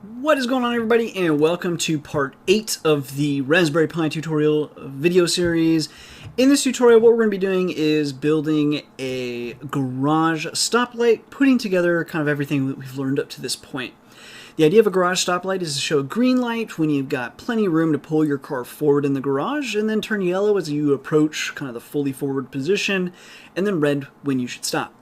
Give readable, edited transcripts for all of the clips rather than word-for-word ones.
What is going on, everybody, and welcome to part 8 of the Raspberry Pi tutorial video series. In this tutorial, what we're going to be doing is building a garage stoplight, putting together kind of everything that we've learned up to this point. The idea of a garage stoplight is to show a green light when you've got plenty of room to pull your car forward in the garage, and then turn yellow as you approach kind of the fully forward position, and then red when you should stop.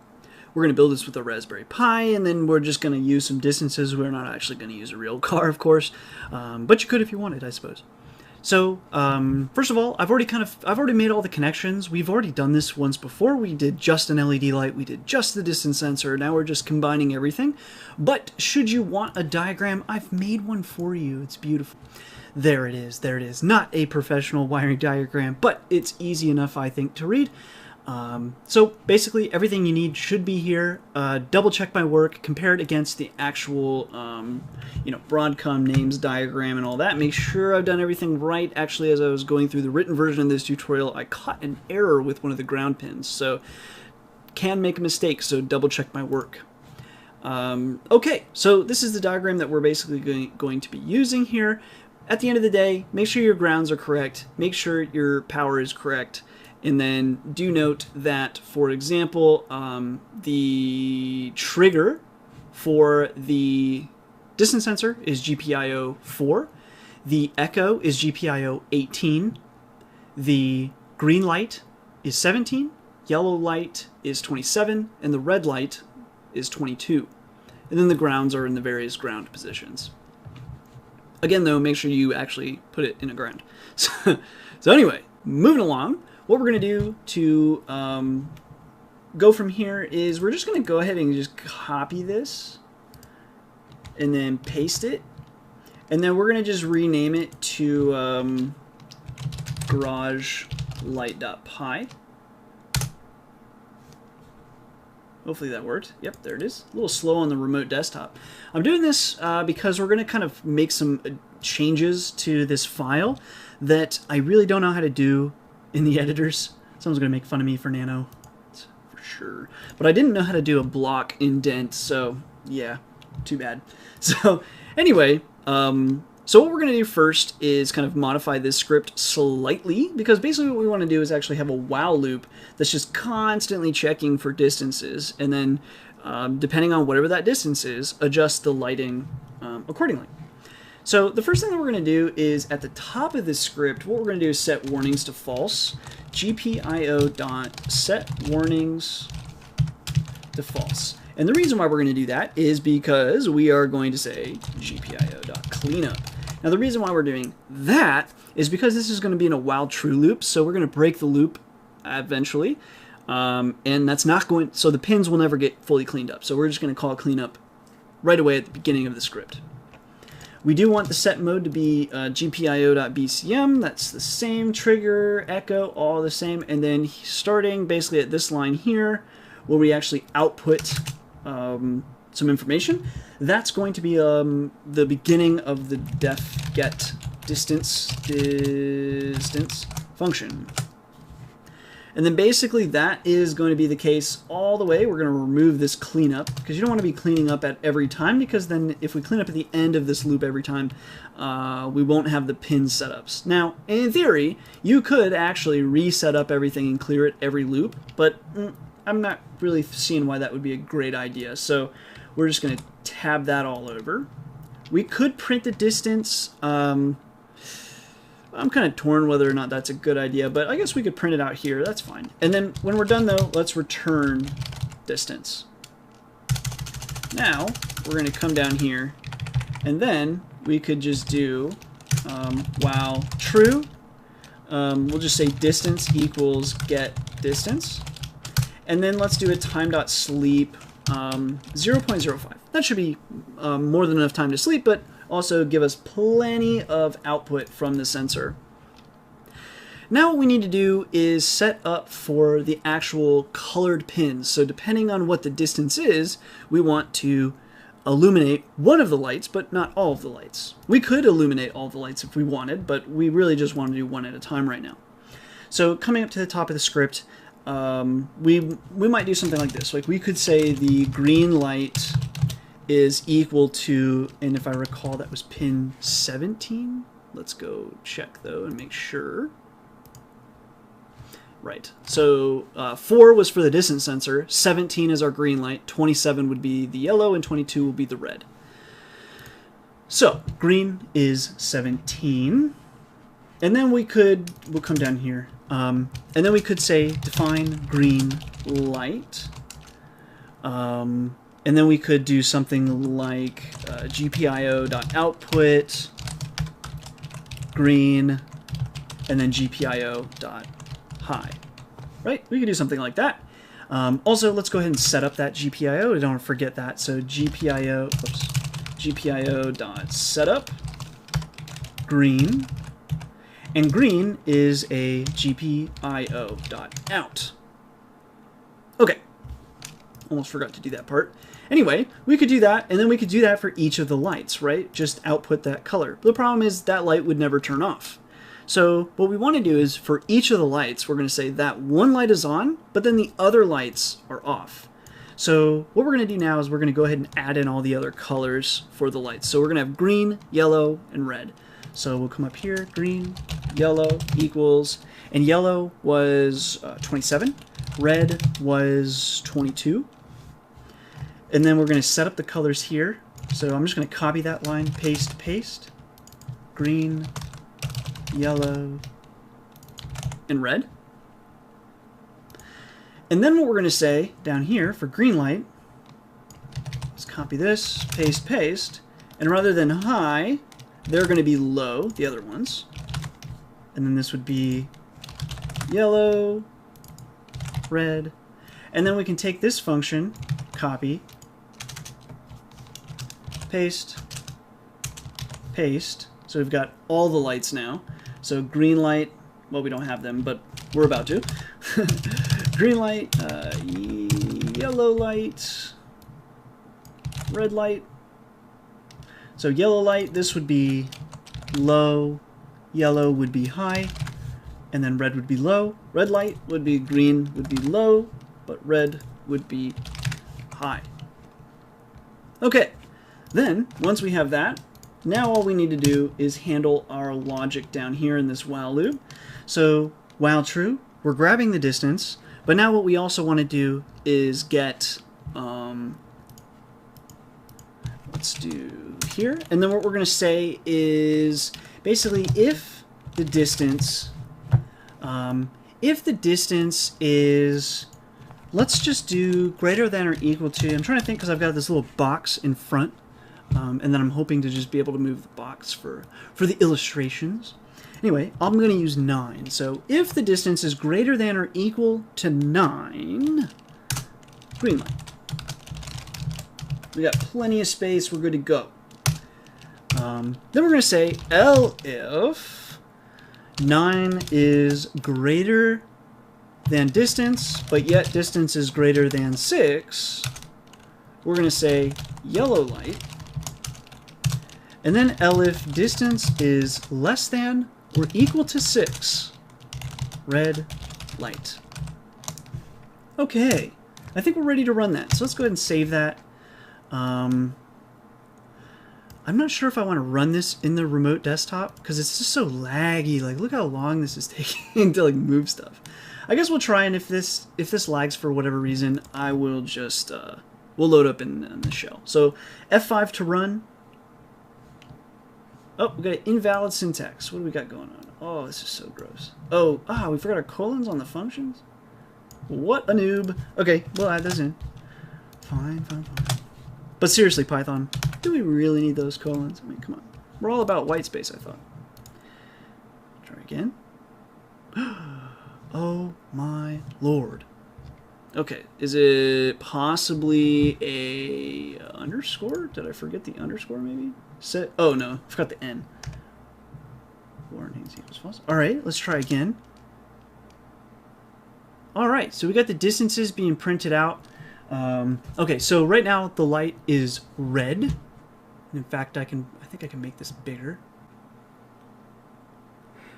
We're going to build this with a Raspberry Pi, and then we're just going to use some distances. We're not actually going to use a real car, of course, but you could if you wanted, I suppose. So, first of all, I've already made all the connections. We've already done this once before. We did just an LED light, we did just the distance sensor, now we're just combining everything. But should you want a diagram, I've made one for you. It's beautiful. There it is, there it is. Not a professional wiring diagram, but it's easy enough, I think, to read. So basically everything you need should be here. Double check my work, compare it against the actual, Broadcom names diagram and all that. Make sure I've done everything right. Actually, as I was going through the written version of this tutorial, I caught an error with one of the ground pins, so can make a mistake, so double check my work. Okay, so this is the diagram that we're basically going to be using here. At the end of the day, make sure your grounds are correct, make sure your power is correct. And then do note that, for example, the trigger for the distance sensor is Gpio 4, the echo is Gpio 18, the green light is 17, yellow light is 27, and the red light is 22. And then the grounds are in the various ground positions. Again, though, make sure you actually put it in a ground. So anyway, moving along. What we're going to do to go from here is we're just going to go ahead and just copy this and then paste it. And then we're going to just rename it to garagelight.py. Hopefully that worked. Yep, there it is. A little slow on the remote desktop. I'm doing this because we're going to kind of make some changes to this file that I really don't know how to do in the editors. Someone's going to make fun of me for nano, for sure. But I didn't know how to do a block indent, so yeah, too bad. So anyway, so what we're going to do first is kind of modify this script slightly, because basically what we want to do is actually have a while loop that's just constantly checking for distances, and then depending on whatever that distance is, adjust the lighting accordingly. So the first thing that we're going to do is at the top of this script, what we're going to do is set warnings to false. Gpio.set warnings to false. And the reason why we're going to do that is because we are going to say gpio.cleanup. Now the reason why we're doing that is because this is going to be in a while true loop, so we're going to break the loop eventually. And that's not going, so the pins will never get fully cleaned up. So we're just going to call cleanup right away at the beginning of the script. We do want the set mode to be gpio.bcm. That's the same. Trigger, echo, all the same. And then starting basically at this line here, where we actually output some information, that's going to be the beginning of the def get distance function. And then basically that is going to be the case all the way. We're going to remove this cleanup because you don't want to be cleaning up at every time, because then if we clean up at the end of this loop every time, we won't have the pin setups. Now, in theory, you could actually reset up everything and clear it every loop, but I'm not really seeing why that would be a great idea. So we're just going to tab that all over. We could print the distance. I'm kind of torn whether or not that's a good idea, but I guess we could print it out here. That's fine. And then when we're done, though, let's return distance. Now, we're going to come down here, and then we could just do while true. We'll just say distance equals get distance. And then let's do a time.sleep 0.05. That should be more than enough time to sleep, but also give us plenty of output from the sensor. Now what we need to do is set up for the actual colored pins. So depending on what the distance is, we want to illuminate one of the lights, but not all of the lights. We could illuminate all the lights if we wanted, but we really just want to do one at a time right now. So coming up to the top of the script, we might do something like this. Like we could say the green light is equal to, and if I recall that was pin 17. Let's go check though and make sure. Right, so 4 was for the distance sensor, 17 is our green light, 27 would be the yellow, and 22 will be the red. So green is 17, and then we'll come down here, and then we could say define green light, and then we could do something like gpio.output green, and then gpio.high, right? We could do something like that. Also, let's go ahead and set up that GPIO. I don't want to forget that. So gpio.setup green, and green is a gpio.out. Okay, almost forgot to do that part. Anyway, we could do that, and then we could do that for each of the lights, right? Just output that color. The problem is that light would never turn off. So what we want to do is for each of the lights, we're going to say that one light is on, but then the other lights are off. So what we're going to do now is we're going to go ahead and add in all the other colors for the lights. So we're going to have green, yellow, and red. So we'll come up here, green, yellow equals, and yellow was 27, red was 22. And then we're going to set up the colors here. So I'm just going to copy that line, paste, paste, green, yellow, and red. And then what we're going to say down here for green light, let's copy this, paste, paste, and rather than high, they're going to be low, the other ones. And then this would be yellow, red, and then we can take this function, copy, paste, paste. So we've got all the lights now. So green light, well, we don't have them, but we're about to. Green light, yellow light, red light. So yellow light, this would be low, yellow would be high, and then red would be low. Red light would be green, would be low, but red would be high. Okay, then once we have that, now all we need to do is handle our logic down here in this while loop. So while true, we're grabbing the distance, but now what we also want to do is get, let's do here, and then what we're going to say is basically if the distance is, let's just do greater than or equal to, I'm trying to think because I've got this little box in front, and then I'm hoping to just be able to move the box for the illustrations. Anyway, I'm going to use 9. So if the distance is greater than or equal to 9, green light. We got plenty of space, we're good to go. Then we're going to say if 9 is greater than distance, but yet distance is greater than 6, we're going to say yellow light. And then if distance is less than or equal to 6, red light. Okay, I think we're ready to run that. So let's go ahead and save that. I'm not sure if I want to run this in the remote desktop because it's just so laggy. Like, look how long this is taking to like move stuff. I guess we'll try, and if this lags for whatever reason, I will just we'll load up in the shell. So F5 to run. Oh, we got invalid syntax. What do we got going on? Oh, this is so gross. Oh, we forgot our colons on the functions? What a noob. Okay, we'll add those in. Fine, fine, fine. But seriously, Python, do we really need those colons? I mean, come on. We're all about white space, I thought. Try again. Oh my lord. Okay, is it possibly a underscore? Did I forget the underscore maybe? Set. Oh no, I forgot the N. Warning equals false. Alright, let's try again. Alright, so we got the distances being printed out. Okay, so right now the light is red. In fact, I think I can make this bigger.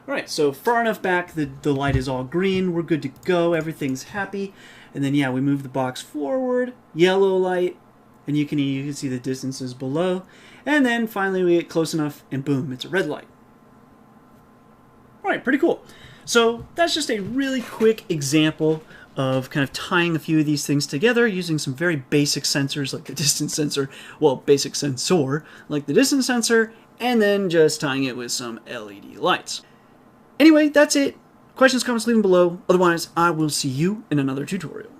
Alright, so far enough back, the light is all green. We're good to go. Everything's happy. And then, yeah, we move the box forward. Yellow light. and you can see the distances below. And then finally we get close enough, and boom, it's a red light. All right, pretty cool. So that's just a really quick example of kind of tying a few of these things together using some very basic sensors like the distance sensor, well, basic sensor like the distance sensor, and then just tying it with some LED lights. Anyway, that's it. Questions, comments, leave them below. Otherwise, I will see you in another tutorial.